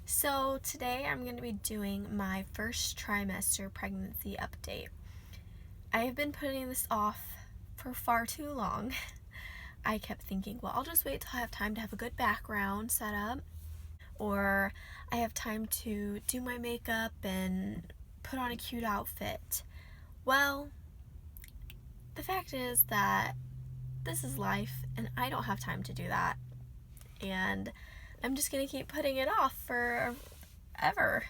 So today I'm going to be doing my first trimester pregnancy update. I have been putting this off for far too long. I kept thinking, well, I'll just wait till I have time to have a good background set up, or I have time to do my makeup and put on a cute outfit. Well, the fact is that this is life and I don't have time to do that. And I'm just going to keep putting it off forever.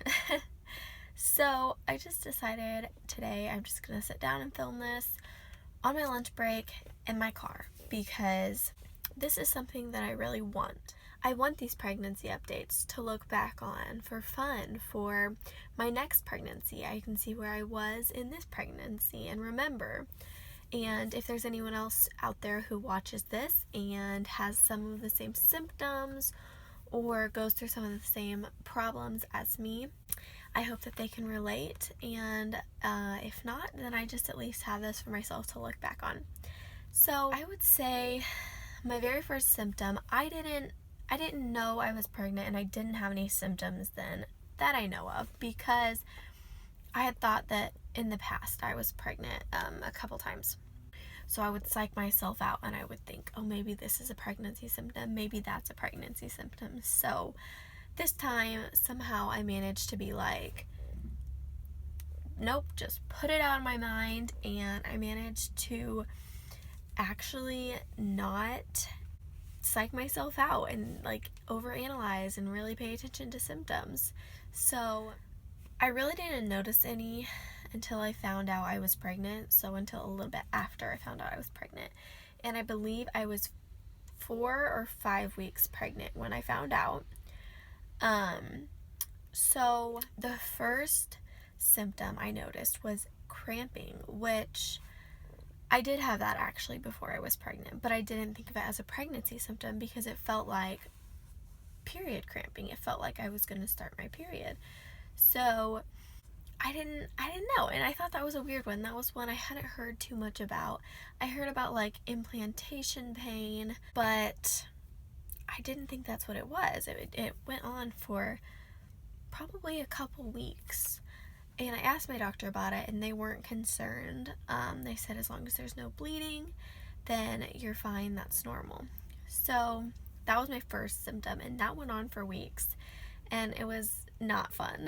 So I just decided today I'm just going to sit down and film this on my lunch break in my car because this is something that I really want. I want these pregnancy updates to look back on for fun for my next pregnancy. I can see where I was in this pregnancy and remember. And if there's anyone else out there who watches this and has some of the same symptoms or goes through some of the same problems as me, I hope that they can relate. And if not, then I just at least have this for myself to look back on. So I would say my very first symptom, I didn't know I was pregnant, and I didn't have any symptoms then that I know of because I had thought that in the past I was pregnant a couple times. So I would psych myself out and I would think, oh, maybe this is a pregnancy symptom, maybe that's a pregnancy symptom. So this time somehow I managed to be like, nope, just put it out of my mind, and I managed to actually not psych myself out and like overanalyze and really pay attention to symptoms. So I really didn't notice any until I found out I was pregnant, so until a little bit after I found out I was pregnant. And I believe I was 4 or 5 weeks pregnant when I found out. So the first symptom I noticed was cramping, which I did have that actually before I was pregnant, but I didn't think of it as a pregnancy symptom because it felt like period cramping. It felt like I was going to start my period. So I didn't know, and I thought that was a weird one. That was one I hadn't heard too much about. I heard about like implantation pain, but I didn't think that's what it was. It went on for probably a couple weeks, and I asked my doctor about it, and they weren't concerned. They said as long as there's no bleeding, then you're fine, that's normal. So that was my first symptom, and that went on for weeks, and it was not fun.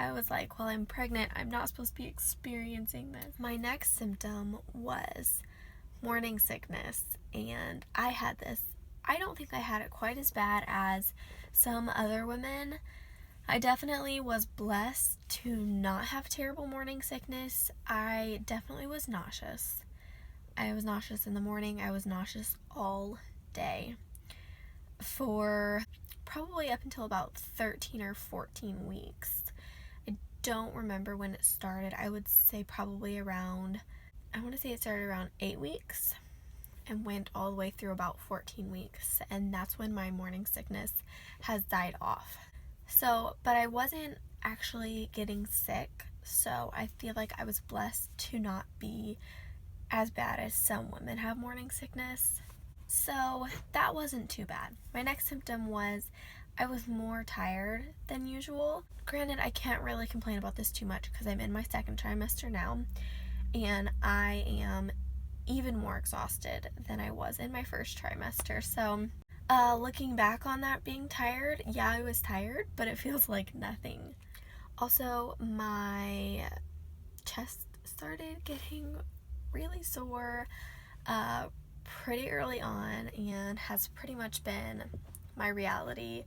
I was like, well, I'm pregnant, I'm not supposed to be experiencing this. My next symptom was morning sickness, and I had this. I don't think I had it quite as bad as some other women. I definitely was blessed to not have terrible morning sickness. I definitely was nauseous. I was nauseous in the morning. I was nauseous all day for probably up until about 13 or 14 weeks. I don't remember when it started. I would say probably around, I want to say it started around 8 weeks and went all the way through about 14 weeks. And that's when my morning sickness has died off. So, but I wasn't actually getting sick, so I feel like I was blessed to not be as bad as some women have morning sickness. So that wasn't too bad. My next symptom was I was more tired than usual. Granted, I can't really complain about this too much because I'm in my second trimester now, and I am even more exhausted than I was in my first trimester. So looking back on that being tired, yeah, I was tired, but it feels like nothing. Also, my chest started getting really sore pretty early on and has pretty much been my reality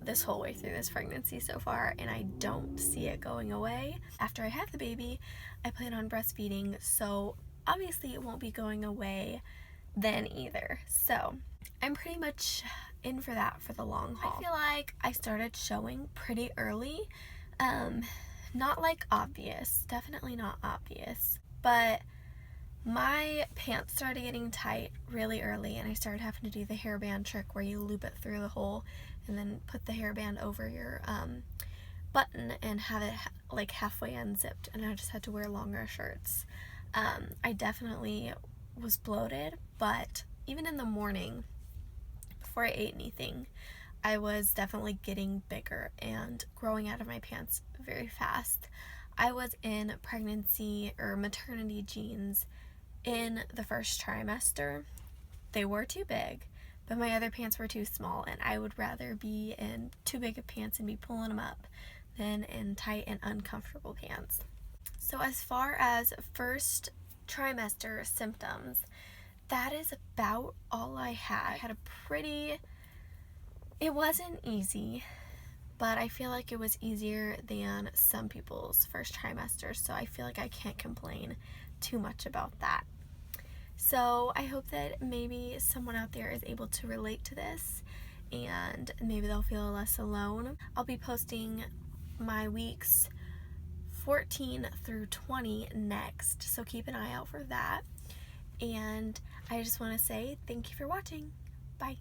this whole way through this pregnancy so far, and I don't see it going away. After I have the baby, I plan on breastfeeding, so obviously it won't be going away then either. So I'm pretty much in for that for the long haul. I feel like I started showing pretty early. Not like obvious, definitely not obvious, but my pants started getting tight really early, and I started having to do the hairband trick where you loop it through the hole and then put the hairband over your button and have it like halfway unzipped, and I just had to wear longer shirts. I definitely was bloated, but even in the morning before I ate anything, I was definitely getting bigger and growing out of my pants very fast. I was in pregnancy or maternity jeans in the first trimester. They were too big, but my other pants were too small, and I would rather be in too big of pants and be pulling them up than in tight and uncomfortable pants. So as far as first trimester symptoms, that is about all I had. I had a pretty, it wasn't easy, but I feel like it was easier than some people's first trimester, so I feel like I can't complain too much about that. So I hope that maybe someone out there is able to relate to this and maybe they'll feel less alone. I'll be posting my weeks 14 through 20 next, so keep an eye out for that. And I just want to say thank you for watching. Bye.